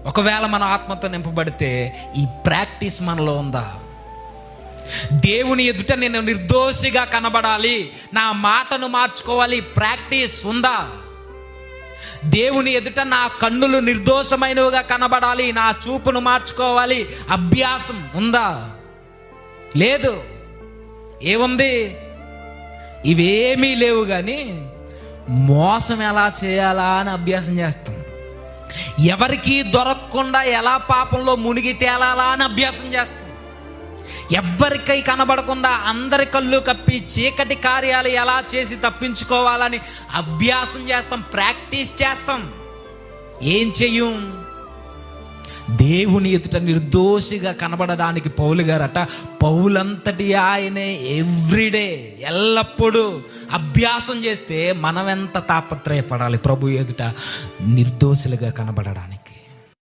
ఒకవేళ మన ఆత్మతో నింపబడితే ఈ ప్రాక్టీస్ మనలో ఉందా? దేవుని ఎదుట నేను నిర్దోషిగా కనబడాలి, నా మాటను మార్చుకోవాలి, ప్రాక్టీస్ ఉందా? దేవుని ఎదుట నా కన్నులు నిర్దోషమైనవిగా కనబడాలి, నా చూపును మార్చుకోవాలి, అభ్యాసం ఉందా? లేదు. ఏముంది? ఇవేమీ లేవు. కానీ మోసం ఎలా చేయాలా అని అభ్యాసం చేస్తాం. ఎవరికి దొరకకుండా ఎలా పాపంలో మునిగి తేలాలా అని అభ్యాసం చేస్తాం. ఎవ్వరికై కనబడకుండా అందరి కళ్ళు కప్పి చీకటి కార్యాలు ఎలా చేసి తప్పించుకోవాలని అభ్యాసం చేస్తాం, ప్రాక్టీస్ చేస్తాం. ఏం చెయ్యం? దేవుని ఎదుట నిర్దోషిగా కనబడడానికి పౌలు గారట, పౌలంతటి ఆయనే ఎవ్రీడే ఎల్లప్పుడూ అభ్యాసం చేస్తే మనం ఎంత తాపత్రయపడాలి ప్రభు ఎదుట నిర్దోషులుగా కనబడడానికి.